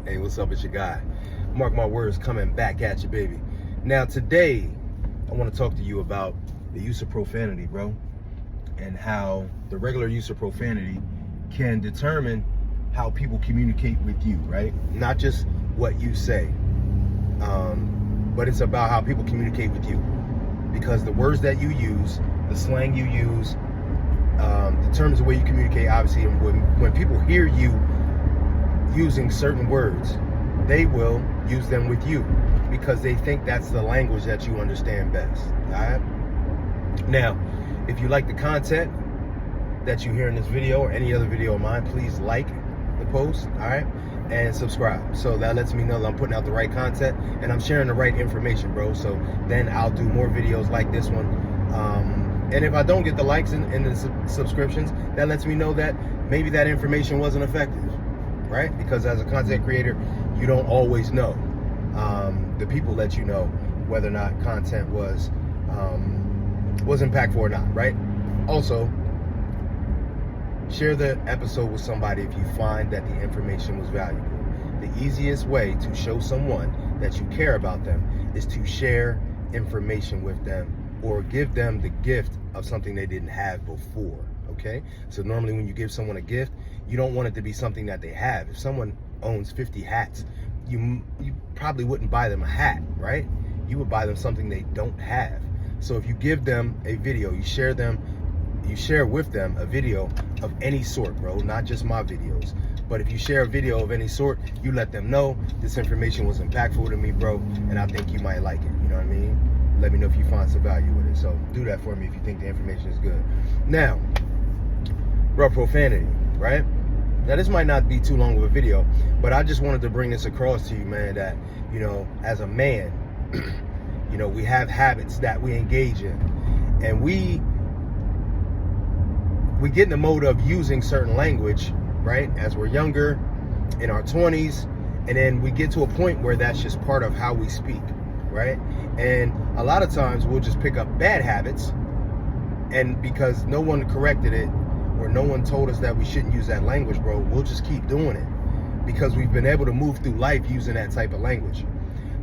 Hey, what's up? It's your guy. Mark my words, coming back at you, baby. Now, today, I want to talk to you about the use of profanity, bro, and how the regular use of profanity can determine how people communicate with you, right? Not just what you say, but it's about how people communicate with you. Because the words that you use, the slang you use, determines the way you communicate, obviously. And when people hear you using certain words, they will use them with you because they think that's the language that you understand best. All right? Now, if you like the content that you hear in this video or any other video of mine, please like the post, all right, and subscribe. So that lets me know that I'm putting out the right content and I'm sharing the right information, bro. So then I'll do more videos like this one. And if I don't get the likes and the subscriptions, that lets me know that maybe that information wasn't effective. Right? Because as a content creator, you don't always know. The people let you know whether or not content was impactful or not, right? Also, share the episode with somebody if you find that the information was valuable. The easiest way to show someone that you care about them is to share information with them or give them the gift of something they didn't have before. Okay, so normally when you give someone a gift, you don't want it to be something that they have. If someone owns 50 hats, you probably wouldn't buy them a hat, right? You would buy them something they don't have. So if you give them a video, you share with them a video of any sort, bro, not just my videos. But if you share a video of any sort, you let them know this information was impactful to me, bro, and I think you might like it. You know what I mean? Let me know if you find some value with it. So do that for me if you think the information is good. Now, bro, profanity, right? Now, this might not be too long of a video, but I just wanted to bring this across to you, man, that, you know, as a man, you know, we have habits that we engage in, and we get in the mode of using certain language, right, as we're younger, in our 20s, and then we get to a point where that's just part of how we speak, right? And a lot of times we'll just pick up bad habits, and because no one corrected it, or no one told us that we shouldn't use that language, bro, we'll just keep doing it because we've been able to move through life using that type of language.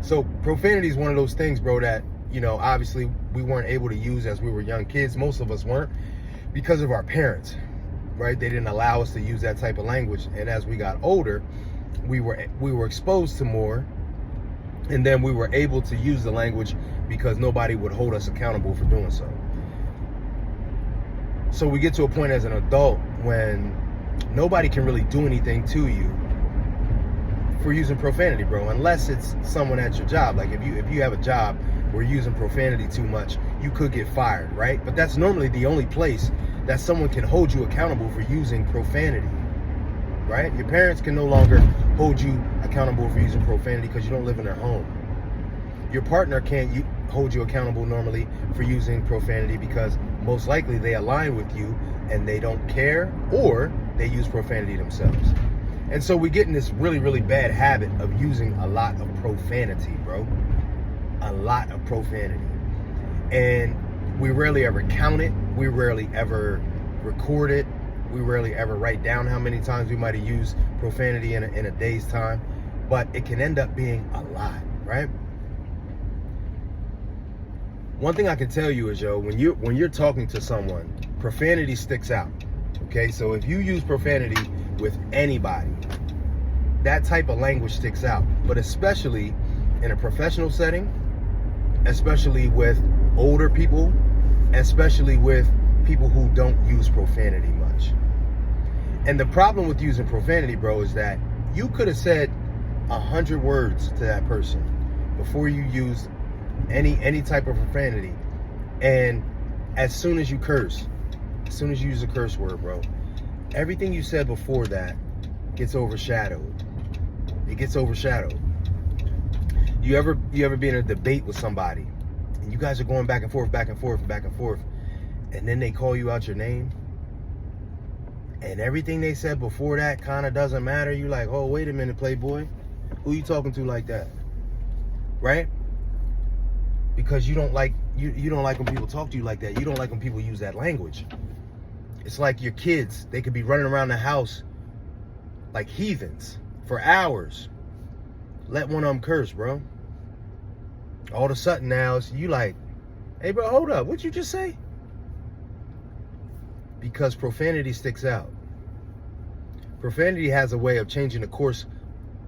So profanity is one of those things, bro, that, you know, obviously we weren't able to use as we were young kids. Most of us weren't because of our parents, right? They didn't allow us to use that type of language. And as we got older, we were exposed to more, and then we were able to use the language because nobody would hold us accountable for doing so. So we get to a point as an adult when nobody can really do anything to you for using profanity, bro, unless it's someone at your job. Like if you have a job where you're using profanity too much, you could get fired, right? But that's normally the only place that someone can hold you accountable for using profanity, right? Your parents can no longer hold you accountable for using profanity because you don't live in their home. Your partner can't hold you accountable normally for using profanity because most likely they align with you and they don't care, or they use profanity themselves. And so we get in this really, really bad habit of using a lot of profanity, bro. A lot of profanity. And we rarely ever count it. We rarely ever record it. We rarely ever write down how many times we might have used profanity in a day's time. But it can end up being a lot, right? One thing I can tell you is, yo, when you're talking to someone, profanity sticks out. Okay, so if you use profanity with anybody, that type of language sticks out. But especially in a professional setting, especially with older people, especially with people who don't use profanity much. And the problem with using profanity, bro, is that you could have said 100 words to that person before you used any type of profanity, and as soon as you curse, as soon as you use a curse word, bro, everything you said before that gets overshadowed. It gets overshadowed. You ever be in a debate with somebody and you guys are going back and forth, and then they call you out your name, and everything they said before that kind of doesn't matter? You're like, oh, wait a minute, playboy, who you talking to like that, right? Because you don't like when people talk to you like that. You don't like when people use that language. It's like your kids. They could be running around the house like heathens for hours, let one of them curse, bro. All of a sudden now, you like, hey, bro, hold up. What'd you just say? Because profanity sticks out. Profanity has a way of changing the course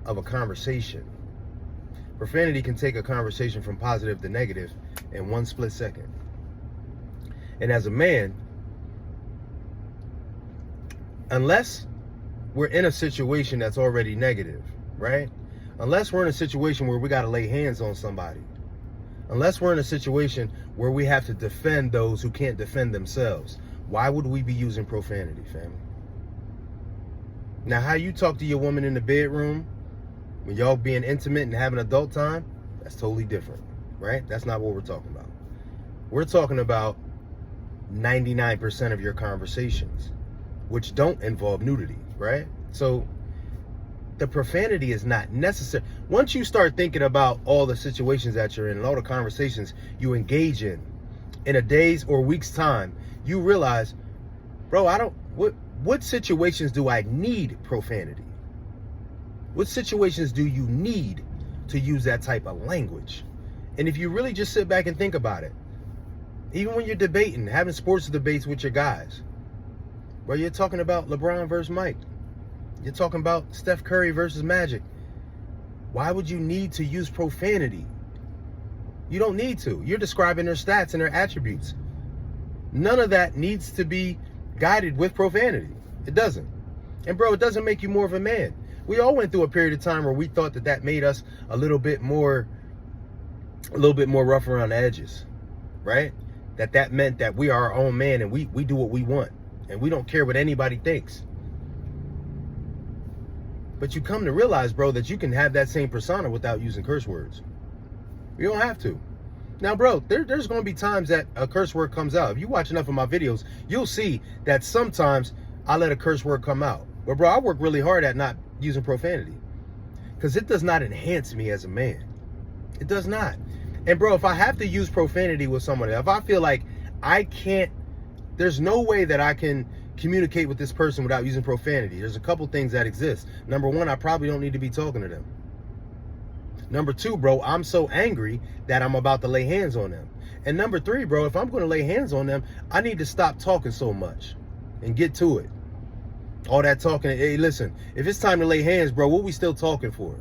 of a conversation. Profanity can take a conversation from positive to negative in one split second. And as a man, unless we're in a situation that's already negative, right? Unless we're in a situation where we got to lay hands on somebody, unless we're in a situation where we have to defend those who can't defend themselves, why would we be using profanity, family? Now, how you talk to your woman in the bedroom when y'all being intimate and having adult time, that's totally different, right? That's not what we're talking about. We're talking about 99% of your conversations, which don't involve nudity, right? So the profanity is not necessary. Once you start thinking about all the situations that you're in and all the conversations you engage in a day's or week's time, you realize, bro, what situations do I need profanity? What situations do you need to use that type of language? And if you really just sit back and think about it, even when you're debating, having sports debates with your guys, bro, you're talking about LeBron versus Mike. You're talking about Steph Curry versus Magic. Why would you need to use profanity? You don't need to. You're describing their stats and their attributes. None of that needs to be guided with profanity. It doesn't. And bro, it doesn't make you more of a man. We all went through a period of time where we thought that made us a little bit more rough around the edges, right? That meant that we are our own man and we do what we want and we don't care what anybody thinks. But you come to realize, bro, that you can have that same persona without using curse words. You don't have to. Now, bro, there's going to be times that a curse word comes out. If you watch enough of my videos, you'll see that sometimes I let a curse word come out. But, bro, I work really hard at not using profanity because it does not enhance me as a man. It does not. And, bro, if I have to use profanity with someone, if I feel like I can't, there's no way that I can communicate with this person without using profanity. There's a couple things that exist. Number one, I probably don't need to be talking to them. Number two, bro, I'm so angry that I'm about to lay hands on them. And number three, bro, if I'm going to lay hands on them, I need to stop talking so much and get to it. All that talking, hey, listen, if it's time to lay hands, bro, what we still talking for?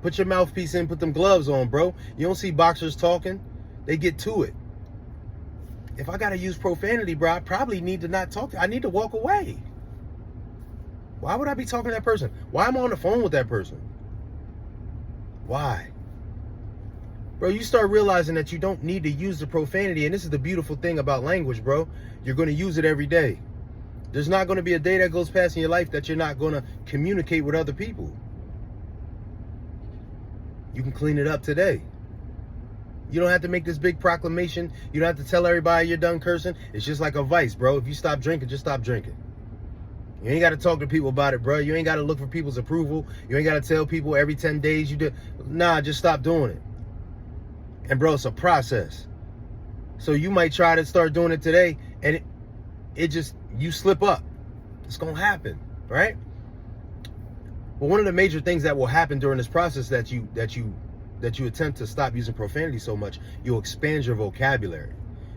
Put your mouthpiece in, put them gloves on, bro. You don't see boxers talking? They get to it. If I got to use profanity, bro, I probably need to not talk. I need to walk away. Why would I be talking to that person? Why am I on the phone with that person? Why? Bro, you start realizing that you don't need to use the profanity. And this is the beautiful thing about language, bro. You're going to use it every day. There's not going to be a day that goes past in your life that you're not going to communicate with other people. You can clean it up today. You don't have to make this big proclamation. You don't have to tell everybody you're done cursing. It's just like a vice, bro. If you stop drinking, just stop drinking. You ain't got to talk to people about it, bro. You ain't got to look for people's approval. You ain't got to tell people every 10 days you do. Nah, just stop doing it. And bro, it's a process. So you might try to start doing it today and it just, you slip up. It's going to happen, right? But one of the major things that will happen during this process that you attempt to stop using profanity so much, you'll expand your vocabulary.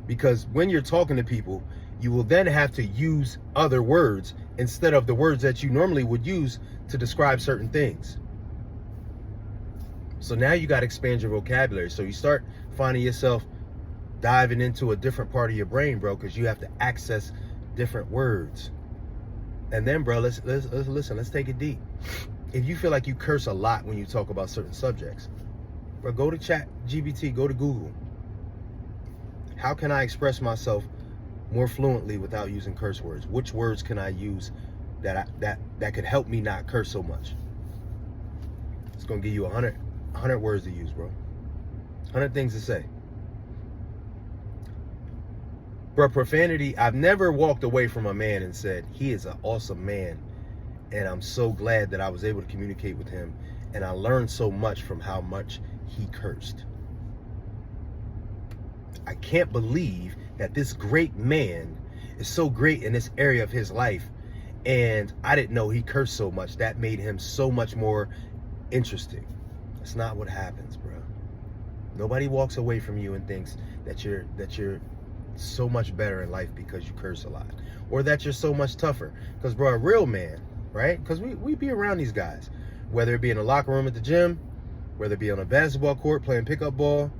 Because when you're talking to people, you will then have to use other words instead of the words that you normally would use to describe certain things. So now you got to expand your vocabulary. So you start finding yourself diving into a different part of your brain, bro, because you have to access different words. And then, bro, let's listen. Let's take it deep. If you feel like you curse a lot when you talk about certain subjects, bro, go to ChatGPT, go to Google. How can I express myself more fluently without using curse words? Which words can I use that could help me not curse so much? It's gonna give you 100 words to use, bro. 100 things to say. Bro, profanity, I've never walked away from a man and said, he is an awesome man, and I'm so glad that I was able to communicate with him, and I learned so much from how much he cursed. I can't believe that this great man is so great in this area of his life, and I didn't know he cursed so much. That made him so much more interesting. It's not what happens, bro. Nobody walks away from you and thinks that you're so much better in life because you curse a lot, or that you're so much tougher. Because, bro, a real man, right? Because we be around these guys, whether it be in a locker room at the gym, whether it be on a basketball court playing pickup ball,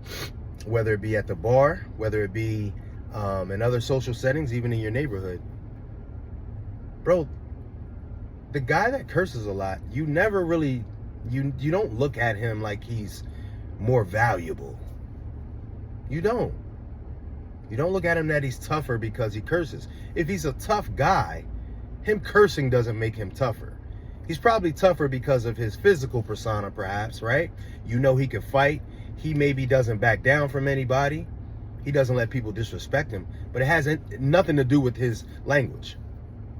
whether it be at the bar, whether it be in other social settings, even in your neighborhood. Bro, the guy that curses a lot, you never really, you don't look at him like he's more valuable. You don't look at him that he's tougher because he curses. If he's a tough guy, him cursing doesn't make him tougher. He's probably tougher because of his physical persona, perhaps, right? You know, he can fight. He maybe doesn't back down from anybody. He doesn't let people disrespect him, but it has nothing to do with his language.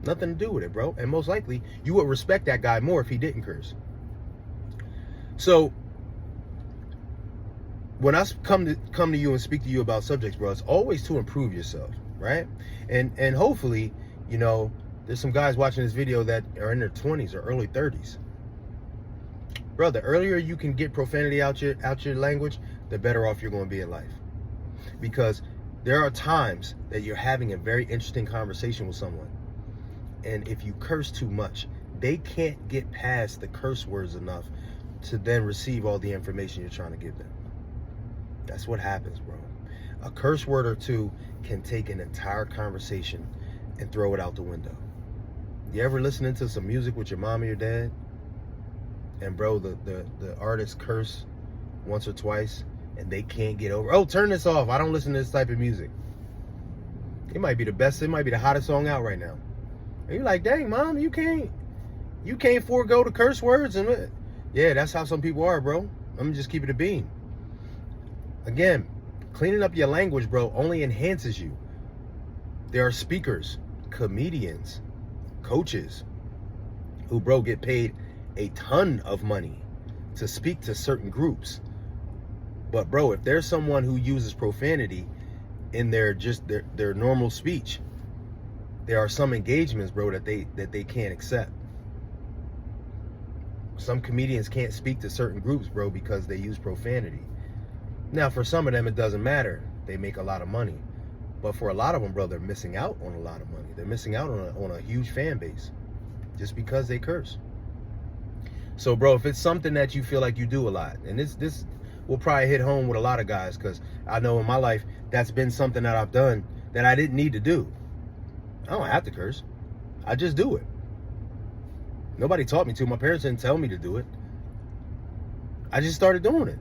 Nothing to do with it, bro. And most likely, you would respect that guy more if he didn't curse. So, when I come to you and speak to you about subjects, bro, it's always to improve yourself, right? And hopefully, you know, there's some guys watching this video that are in their 20s or early 30s. Bro, the earlier you can get profanity out your language, the better off you're going to be in life. Because there are times that you're having a very interesting conversation with someone, and if you curse too much, they can't get past the curse words enough to then receive all the information you're trying to give them. That's what happens, bro. A curse word or two can take an entire conversation and throw it out the window. You ever listening to some music with your mom or your dad, and bro, the artist curse once or twice, and they can't get over, oh, turn this off, I don't listen to this type of music. It might be the best, it might be the hottest song out right now. And you're like, dang, mom, you can't forego the curse words. And yeah, that's how some people are, bro. Let me just keep it a bean. Again, cleaning up your language, bro, only enhances you. There are speakers, comedians, coaches who, bro, get paid a ton of money to speak to certain groups. But, bro, if there's someone who uses profanity in their normal speech, there are some engagements, bro, that they can't accept. Some comedians can't speak to certain groups, bro, because they use profanity. Now, for some of them, it doesn't matter. They make a lot of money. But for a lot of them, bro, they're missing out on a lot of money. They're missing out on a huge fan base just because they curse. So, bro, if it's something that you feel like you do a lot, and this will probably hit home with a lot of guys, because I know in my life, that's been something that I've done that I didn't need to do. I don't have to curse. I just do it. Nobody taught me to. My parents didn't tell me to do it. I just started doing it.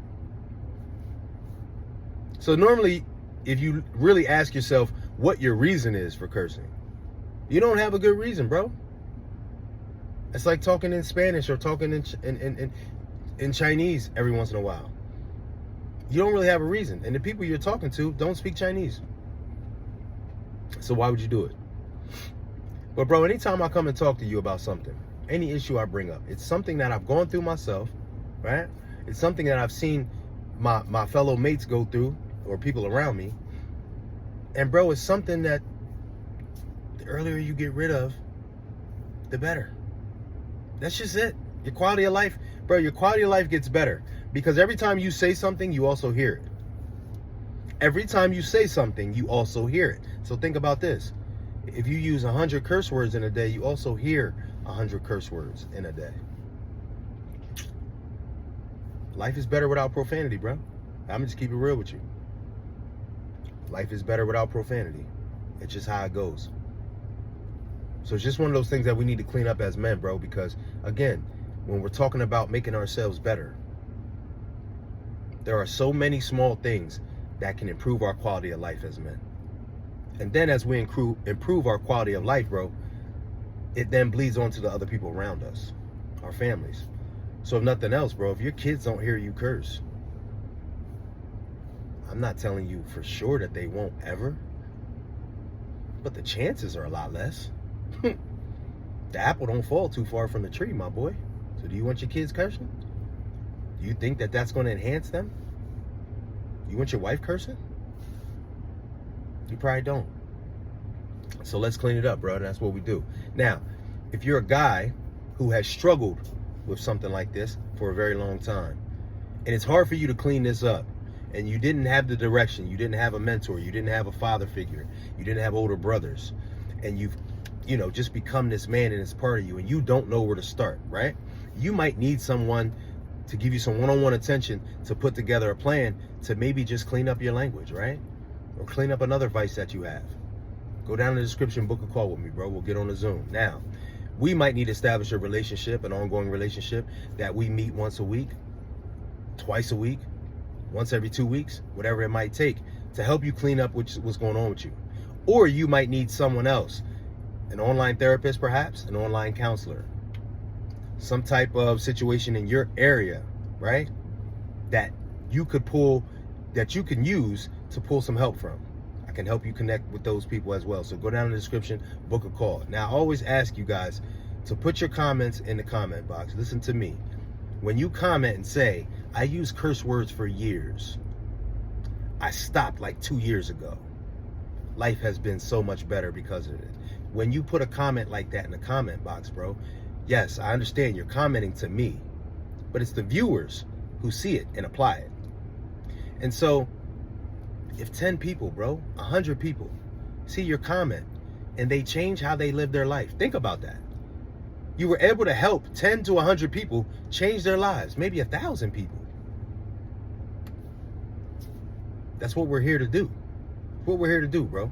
So normally, if you really ask yourself what your reason is for cursing, you don't have a good reason, bro. It's like talking in Spanish or talking in Chinese every once in a while. You don't really have a reason. And the people you're talking to don't speak Chinese. So why would you do it? But, bro, anytime I come and talk to you about something, any issue I bring up, it's something that I've gone through myself, right? It's something that I've seen my fellow mates go through, or people around me. And, bro, it's something that the earlier you get rid of, the better. That's just it. Your quality of life, bro, your quality of life gets better. Because every time you say something, you also hear it. Every time you say something, you also hear it. So think about this. If you use 100 curse words in a day, you also hear 100 curse words in a day. Life is better without profanity, bro. I'm just keep it real with you. Life is better without profanity. It's just how it goes. So it's just one of those things that we need to clean up as men, bro, because, again, when we're talking about making ourselves better, there are so many small things that can improve our quality of life as men. And then as we improve our quality of life, bro, it then bleeds onto the other people around us, our families. So if nothing else, bro, if your kids don't hear you curse, I'm not telling you for sure that they won't ever, but the chances are a lot less. The apple don't fall too far from the tree, my boy. So do you want your kids cursing? Do you think that that's going to enhance them? You want your wife cursing? You probably don't. So let's clean it up, bro. That's what we do. Now, if you're a guy who has struggled with something like this for a very long time, And it's hard for you to clean this up. And you didn't have the direction. You didn't have a mentor. You didn't have a father figure. You didn't have older brothers. And you've, just become this man and it's part of you. And you don't know where to start, right? You might need someone to give you some one-on-one attention to put together a plan to maybe just clean up your language, right? Or clean up another vice that you have. Go down in the description, book a call with me, bro. We'll get on a Zoom. Now, we might need to establish a relationship, an ongoing relationship that we meet once a week, twice a week, once every 2 weeks, whatever it might take to help you clean up what's going on with you. Or you might need someone else, an online therapist perhaps, an online counselor, some type of situation in your area, right? That you can use to pull some help from. I can help you connect with those people as well. So go down in the description, book a call. Now, I always ask you guys to put your comments in the comment box. Listen to me. When you comment and say, I use curse words for years, I stopped like 2 years ago. Life has been so much better because of it. When you put a comment like that in the comment box, bro, yes, I understand you're commenting to me, but it's the viewers who see it and apply it. And so if 10 people, bro, 100 people see your comment and they change how they live their life, think about that. You were able to help 10 to 100 people change their lives, maybe 1,000 people. That's what we're here to do. What we're here to do, bro,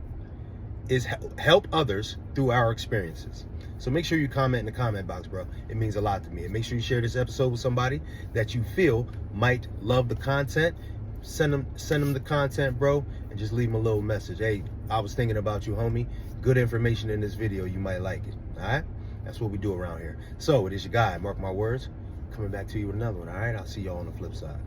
is help others through our experiences. So make sure you comment in the comment box, bro. It means a lot to me. And make sure you share this episode with somebody that you feel might love the content. Send them the content, bro, and just leave them a little message. Hey, I was thinking about you, homie. Good information in this video. You might like it. All right? That's what we do around here. So it is your guy, Mark my words, coming back to you with another one. All right? I'll see y'all on the flip side.